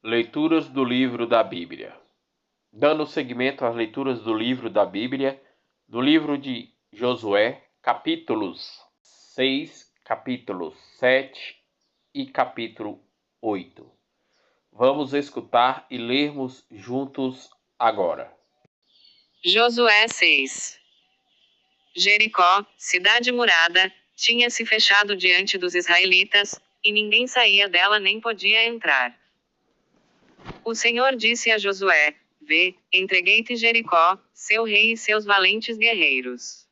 Leituras do livro da Bíblia. Dando seguimento às leituras do livro da Bíblia, do livro de Josué, capítulos 6, capítulo 7 e capítulo 8. Vamos escutar e lermos juntos agora. Josué 6. Jericó, cidade murada, tinha se fechado diante dos israelitas, e ninguém saía dela nem podia entrar. O Senhor disse a Josué: Vê, entreguei-te Jericó, seu rei e seus valentes guerreiros.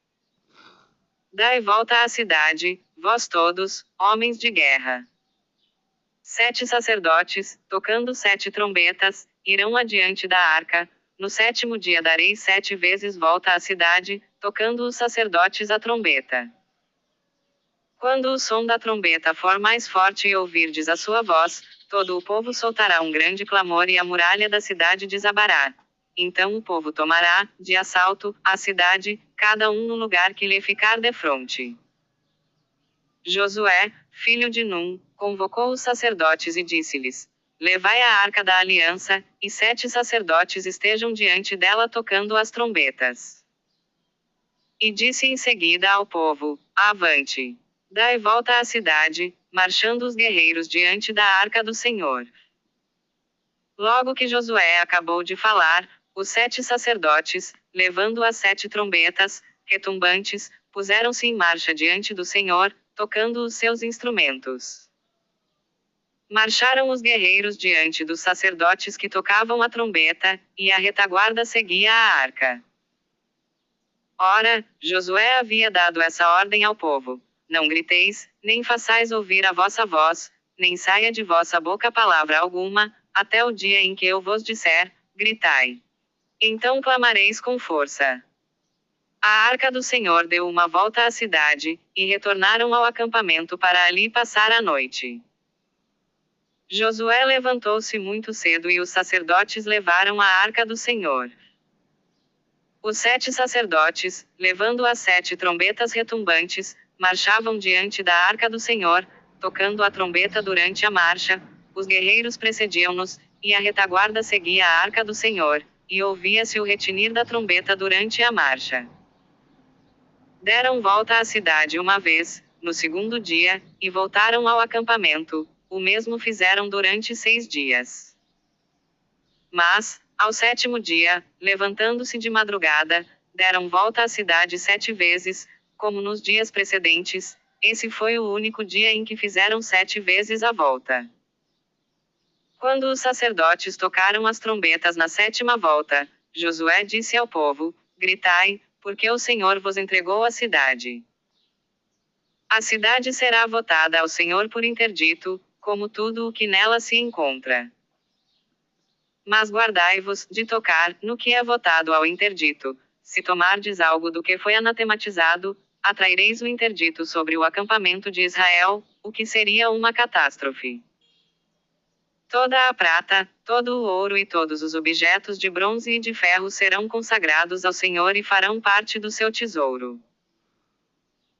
Dai volta à cidade, vós todos, homens de guerra. 7 sacerdotes, tocando 7 trombetas, irão adiante da arca. No 7º dia darei 7 vezes volta à cidade, tocando os sacerdotes a trombeta. Quando o som da trombeta for mais forte e ouvirdes a sua voz, todo o povo soltará um grande clamor e a muralha da cidade desabará. Então o povo tomará, de assalto, a cidade, cada um no lugar que lhe ficar defronte. Josué, filho de Num, convocou os sacerdotes e disse-lhes: Levai a arca da aliança, e 7 sacerdotes estejam diante dela tocando as trombetas. E disse em seguida ao povo: Avante! Dai volta à cidade, marchando os guerreiros diante da arca do Senhor. Logo que Josué acabou de falar, os 7 sacerdotes, levando as 7 trombetas, retumbantes, puseram-se em marcha diante do Senhor, tocando os seus instrumentos. Marcharam os guerreiros diante dos sacerdotes que tocavam a trombeta, e a retaguarda seguia a arca. Ora, Josué havia dado essa ordem ao povo: Não griteis, nem façais ouvir a vossa voz, nem saia de vossa boca palavra alguma, até o dia em que eu vos disser: gritai. Então clamareis com força. A arca do Senhor deu uma volta à cidade, e retornaram ao acampamento para ali passar a noite. Josué levantou-se muito cedo e os sacerdotes levaram a arca do Senhor. Os 7 sacerdotes, levando as 7 trombetas retumbantes, marchavam diante da arca do Senhor, tocando a trombeta durante a marcha. Os guerreiros precediam-nos, e a retaguarda seguia a arca do Senhor, e ouvia-se o retinir da trombeta durante a marcha. Deram volta à cidade uma vez, no 2º dia, e voltaram ao acampamento. O mesmo fizeram durante 6 dias. Mas, ao 7º dia, levantando-se de madrugada, deram volta à cidade 7 vezes, como nos dias precedentes. Esse foi o único dia em que fizeram 7 vezes a volta. Quando os sacerdotes tocaram as trombetas na 7ª volta, Josué disse ao povo: Gritai, porque o Senhor vos entregou a cidade. A cidade será votada ao Senhor por interdito, como tudo o que nela se encontra. Mas guardai-vos de tocar no que é votado ao interdito. Se tomardes algo do que foi anatematizado, atraireis o interdito sobre o acampamento de Israel, o que seria uma catástrofe. Toda a prata, todo o ouro e todos os objetos de bronze e de ferro serão consagrados ao Senhor e farão parte do seu tesouro.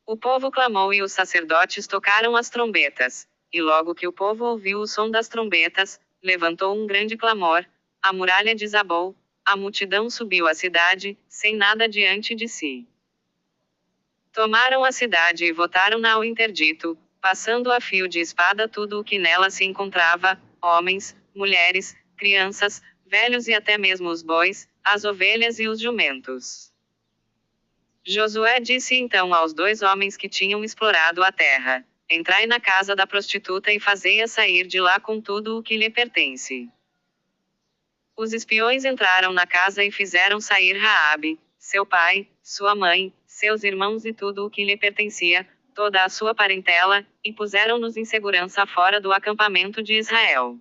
O povo clamou e os sacerdotes tocaram as trombetas. E logo que o povo ouviu o som das trombetas, levantou um grande clamor, a muralha desabou, a multidão subiu à cidade, sem nada diante de si. Tomaram a cidade e votaram-na ao interdito, passando a fio de espada tudo o que nela se encontrava, homens, mulheres, crianças, velhos e até mesmo os bois, as ovelhas e os jumentos. Josué disse então aos 2 homens que tinham explorado a terra: Entrai na casa da prostituta e fazei-a sair de lá com tudo o que lhe pertence. Os espiões entraram na casa e fizeram sair Raabe, seu pai, sua mãe, seus irmãos e tudo o que lhe pertencia, toda a sua parentela, e puseram-nos em segurança fora do acampamento de Israel.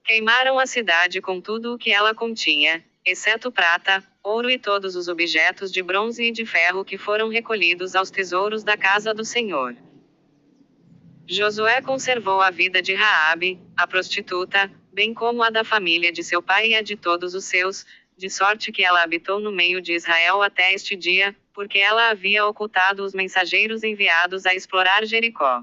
Queimaram a cidade com tudo o que ela continha, exceto prata, ouro e todos os objetos de bronze e de ferro que foram recolhidos aos tesouros da casa do Senhor. Josué conservou a vida de Raabe, a prostituta, bem como a da família de seu pai e a de todos os seus, de sorte que ela habitou no meio de Israel até este dia, porque ela havia ocultado os mensageiros enviados a explorar Jericó.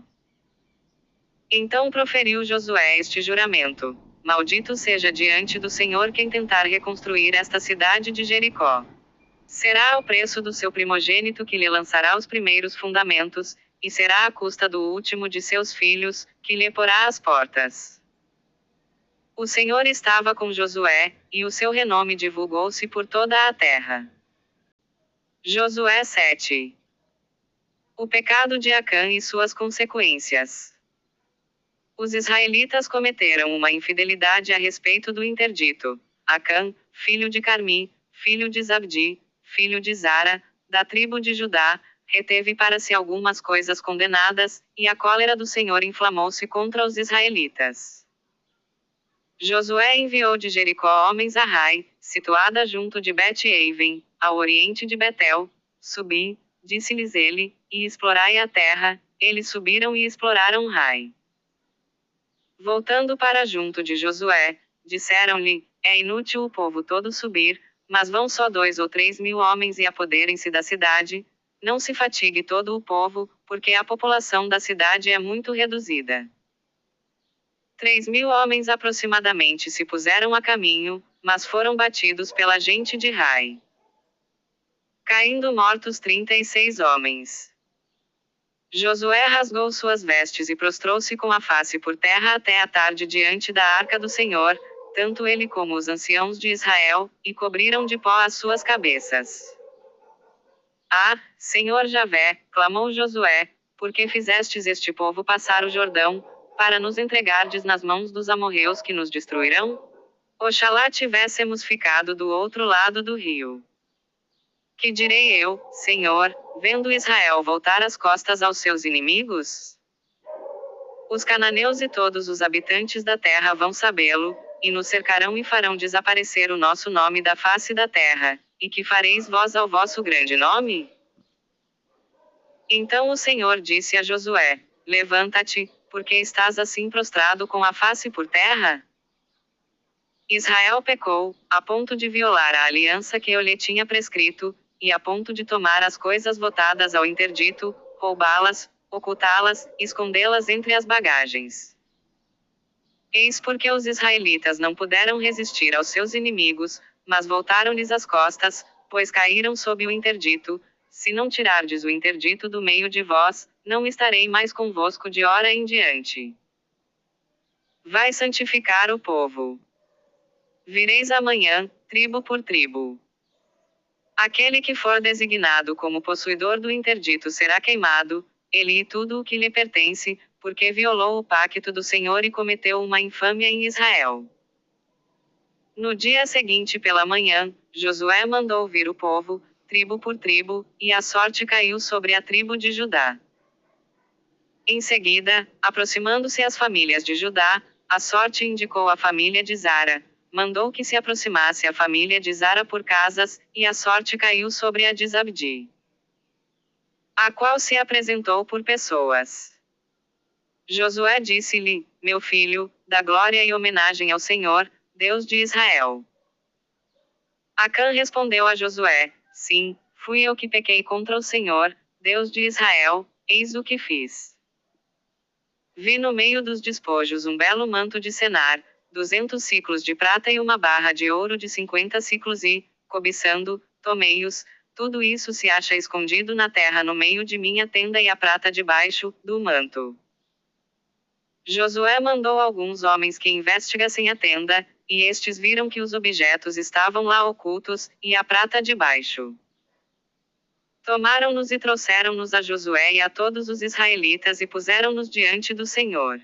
Então proferiu Josué este juramento: maldito seja diante do Senhor quem tentar reconstruir esta cidade de Jericó. Será ao preço do seu primogênito que lhe lançará os primeiros fundamentos, e será à custa do último de seus filhos, que lhe porá as portas. O Senhor estava com Josué, e o seu renome divulgou-se por toda a terra. Josué 7. O pecado de Acã e suas consequências. Os israelitas cometeram uma infidelidade a respeito do interdito. Acã, filho de Carmi, filho de Zabdi, filho de Zara, da tribo de Judá, reteve para si algumas coisas condenadas, e a cólera do Senhor inflamou-se contra os israelitas. Josué enviou de Jericó homens a Rai, situada junto de Bet-Aven, ao oriente de Betel. Subi, disse-lhes ele, e explorai a terra. Eles subiram e exploraram Rai. Voltando para junto de Josué, disseram-lhe: é inútil o povo todo subir, mas vão só 2 ou 3 mil homens e apoderem-se da cidade. Não se fatigue todo o povo, porque a população da cidade é muito reduzida. 3.000 homens aproximadamente se puseram a caminho, mas foram batidos pela gente de Rai. Caindo mortos 36 homens. Josué rasgou suas vestes e prostrou-se com a face por terra até a tarde diante da arca do Senhor, tanto ele como os anciãos de Israel, e cobriram de pó as suas cabeças. Ah, Senhor Javé, clamou Josué, por que fizestes este povo passar o Jordão, para nos entregardes nas mãos dos amorreus que nos destruirão? Oxalá tivéssemos ficado do outro lado do rio. Que direi eu, Senhor, vendo Israel voltar as costas aos seus inimigos? Os cananeus e todos os habitantes da terra vão sabê-lo, e nos cercarão e farão desaparecer o nosso nome da face da terra. E que fareis vós ao vosso grande nome? Então o Senhor disse a Josué: levanta-te, porque estás assim prostrado com a face por terra? Israel pecou, a ponto de violar a aliança que eu lhe tinha prescrito, e a ponto de tomar as coisas votadas ao interdito, roubá-las, ocultá-las, escondê-las entre as bagagens. Eis porque os israelitas não puderam resistir aos seus inimigos, mas voltaram-lhes as costas, pois caíram sob o interdito. Se não tirardes o interdito do meio de vós, não estarei mais convosco de hora em diante. Vai santificar o povo. Vireis amanhã, tribo por tribo. Aquele que for designado como possuidor do interdito será queimado, ele e tudo o que lhe pertence, porque violou o pacto do Senhor e cometeu uma infâmia em Israel. No dia seguinte pela manhã, Josué mandou vir o povo, tribo por tribo, e a sorte caiu sobre a tribo de Judá. Em seguida, aproximando-se as famílias de Judá, a sorte indicou a família de Zara. Mandou que se aproximasse a família de Zara por casas, e a sorte caiu sobre a de Zabdi, a qual se apresentou por pessoas. Josué disse-lhe: meu filho, dá glória e homenagem ao Senhor, Deus de Israel. Acã respondeu a Josué: sim, fui eu que pequei contra o Senhor, Deus de Israel, eis o que fiz. Vi no meio dos despojos um belo manto de cenar, 200 siclos de prata e uma barra de ouro de 50 siclos e, cobiçando, tomei-os. Tudo isso se acha escondido na terra no meio de minha tenda e a prata debaixo do manto. Josué mandou alguns homens que investigassem a tenda, e estes viram que os objetos estavam lá ocultos, e a prata debaixo. Tomaram-nos e trouxeram-nos a Josué e a todos os israelitas e puseram-nos diante do Senhor.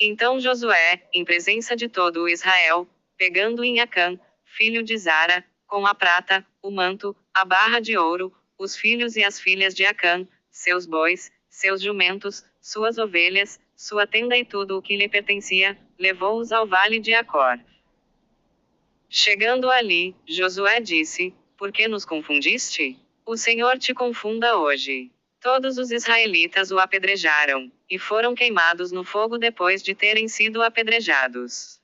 Então Josué, em presença de todo o Israel, pegando em Acã, filho de Zara, com a prata, o manto, a barra de ouro, os filhos e as filhas de Acã, seus bois, seus jumentos, suas ovelhas, sua tenda e tudo o que lhe pertencia, levou-os ao vale de Acor. Chegando ali, Josué disse: por que nos confundiste? O Senhor te confunda hoje. Todos os israelitas o apedrejaram, e foram queimados no fogo depois de terem sido apedrejados.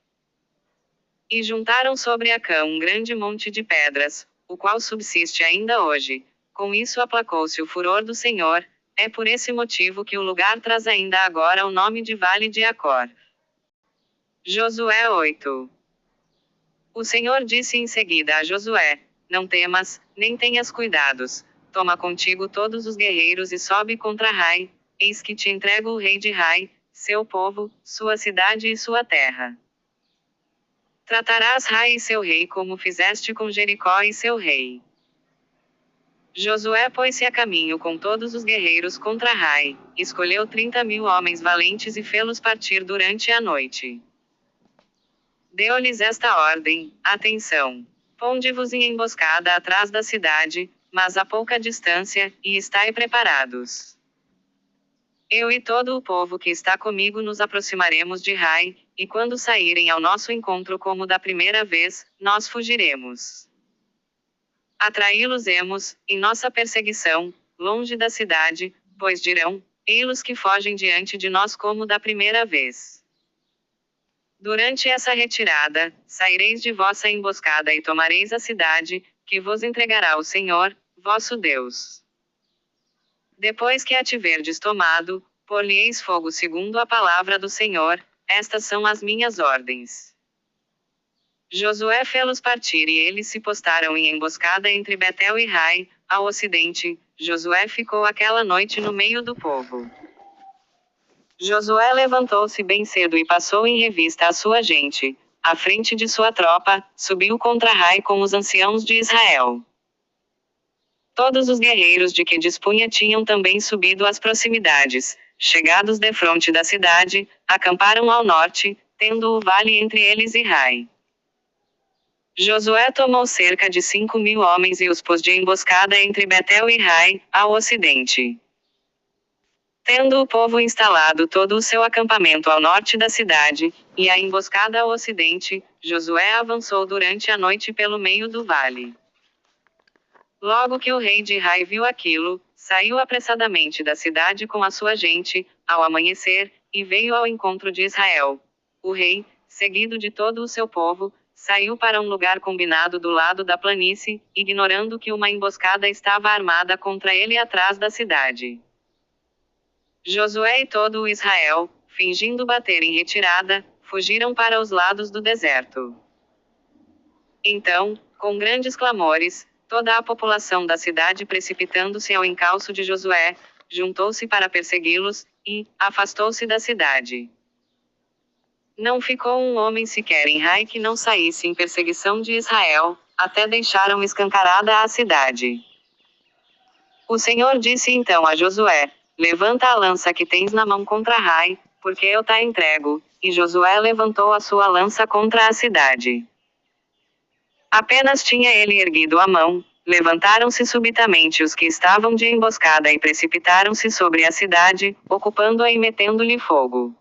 E juntaram sobre Acã um grande monte de pedras, o qual subsiste ainda hoje. Com isso aplacou-se o furor do Senhor. É por esse motivo que o lugar traz ainda agora o nome de Vale de Acor. Josué 8. O Senhor disse em seguida a Josué: Não temas, nem tenhas cuidados. Toma contigo todos os guerreiros e sobe contra Ai. Eis que te entrego o rei de Ai, seu povo, sua cidade e sua terra. Tratarás Ai e seu rei como fizeste com Jericó e seu rei. Josué pôs-se a caminho com todos os guerreiros contra Ai, escolheu 30.000 homens valentes e fê-los partir durante a noite. Deu-lhes esta ordem: atenção! Ponde-vos em emboscada atrás da cidade, mas a pouca distância, e estai preparados. Eu e todo o povo que está comigo nos aproximaremos de Ai, e quando saírem ao nosso encontro como da primeira vez, nós fugiremos. Atraí-los-emos, em nossa perseguição, longe da cidade, pois dirão: ei-los que fogem diante de nós como da primeira vez. Durante essa retirada, saireis de vossa emboscada e tomareis a cidade, que vos entregará o Senhor, vosso Deus. Depois que a tiverdes tomado, por-lhe-eis fogo segundo a palavra do Senhor, estas são as minhas ordens. Josué fê-los partir e eles se postaram em emboscada entre Betel e Ai, ao ocidente. Josué ficou aquela noite no meio do povo. Josué levantou-se bem cedo e passou em revista a sua gente. À frente de sua tropa, subiu contra Ai com os anciãos de Israel. Todos os guerreiros de que dispunha tinham também subido às proximidades. Chegados defronte da cidade, acamparam ao norte, tendo o vale entre eles e Ai. Josué tomou cerca de 5.000 homens e os pôs de emboscada entre Betel e Ai, ao ocidente. Tendo o povo instalado todo o seu acampamento ao norte da cidade, e a emboscada ao ocidente, Josué avançou durante a noite pelo meio do vale. Logo que o rei de Ai viu aquilo, saiu apressadamente da cidade com a sua gente, ao amanhecer, e veio ao encontro de Israel. O rei, seguido de todo o seu povo, saiu para um lugar combinado do lado da planície, ignorando que uma emboscada estava armada contra ele atrás da cidade. Josué e todo o Israel, fingindo bater em retirada, fugiram para os lados do deserto. Então, com grandes clamores, toda a população da cidade, precipitando-se ao encalço de Josué, juntou-se para persegui-los, e afastou-se da cidade. Não ficou um homem sequer em Ai que não saísse em perseguição de Israel, até deixaram escancarada a cidade. O Senhor disse então a Josué: levanta a lança que tens na mão contra Ai, porque eu te entrego. E Josué levantou a sua lança contra a cidade. Apenas tinha ele erguido a mão, levantaram-se subitamente os que estavam de emboscada e precipitaram-se sobre a cidade, ocupando-a e metendo-lhe fogo.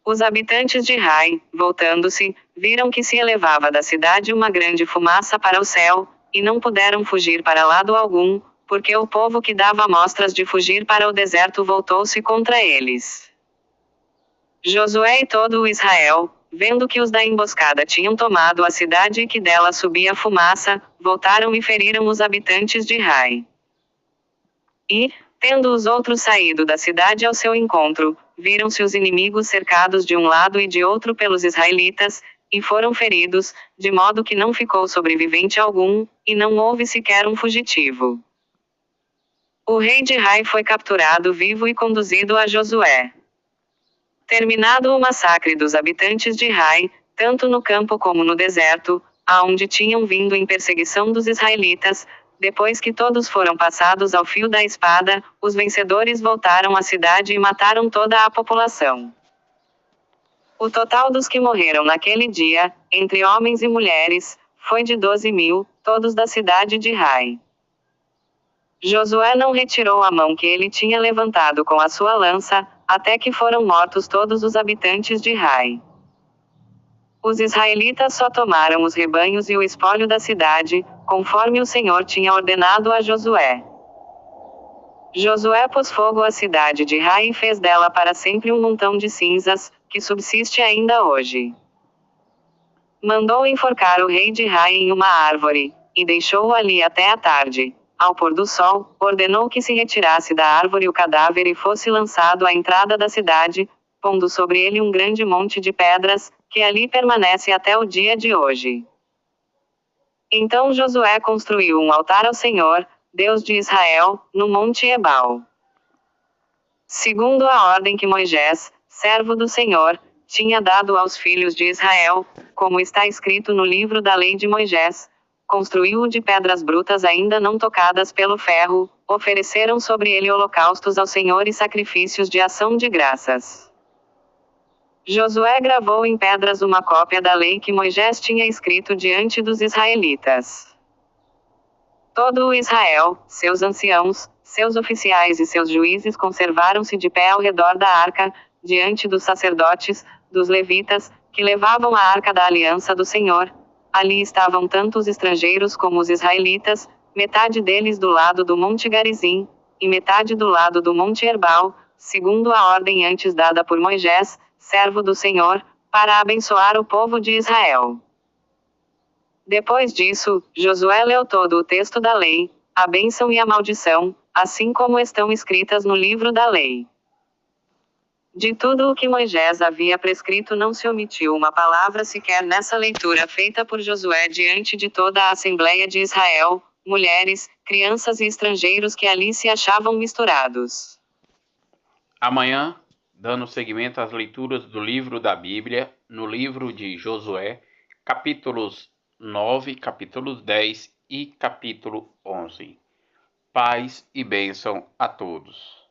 Os habitantes de Ai, voltando-se, viram que se elevava da cidade uma grande fumaça para o céu, e não puderam fugir para lado algum, porque o povo que dava mostras de fugir para o deserto voltou-se contra eles. Josué e todo o Israel, vendo que os da emboscada tinham tomado a cidade e que dela subia fumaça, voltaram e feriram os habitantes de Ai. E, tendo os outros saído da cidade ao seu encontro, viram-se os inimigos cercados de um lado e de outro pelos israelitas, e foram feridos, de modo que não ficou sobrevivente algum, e não houve sequer um fugitivo. O rei de Ai foi capturado vivo e conduzido a Josué. Terminado o massacre dos habitantes de Ai, tanto no campo como no deserto, aonde tinham vindo em perseguição dos israelitas, depois que todos foram passados ao fio da espada, os vencedores voltaram à cidade e mataram toda a população. O total dos que morreram naquele dia, entre homens e mulheres, foi de 12.000, todos da cidade de Ai. Josué não retirou a mão que ele tinha levantado com a sua lança, até que foram mortos todos os habitantes de Ai. Os israelitas só tomaram os rebanhos e o espólio da cidade, conforme o Senhor tinha ordenado a Josué. Josué pôs fogo à cidade de Ai e fez dela para sempre um montão de cinzas, que subsiste ainda hoje. Mandou enforcar o rei de Ai em uma árvore, e deixou-o ali até a tarde. Ao pôr do sol, ordenou que se retirasse da árvore o cadáver e fosse lançado à entrada da cidade, pondo sobre ele um grande monte de pedras, que ali permanece até o dia de hoje. Então Josué construiu um altar ao Senhor, Deus de Israel, no monte Ebal. Segundo a ordem que Moisés, servo do Senhor, tinha dado aos filhos de Israel, como está escrito no livro da lei de Moisés, construiu-o de pedras brutas ainda não tocadas pelo ferro, ofereceram sobre ele holocaustos ao Senhor e sacrifícios de ação de graças. Josué gravou em pedras uma cópia da lei que Moisés tinha escrito diante dos israelitas. Todo o Israel, seus anciãos, seus oficiais e seus juízes conservaram-se de pé ao redor da arca, diante dos sacerdotes, dos levitas, que levavam a arca da aliança do Senhor. Ali estavam tanto os estrangeiros como os israelitas, metade deles do lado do Monte Garizim, e metade do lado do Monte Herbal, segundo a ordem antes dada por Moisés, servo do Senhor, para abençoar o povo de Israel. Depois disso, Josué leu todo o texto da lei, a bênção e a maldição, assim como estão escritas no livro da lei. De tudo o que Moisés havia prescrito não se omitiu uma palavra sequer nessa leitura feita por Josué diante de toda a Assembleia de Israel, mulheres, crianças e estrangeiros que ali se achavam misturados. Amanhã, dando seguimento às leituras do livro da Bíblia, no livro de Josué, capítulos 9, capítulos 10 e capítulo 11. Paz e bênção a todos.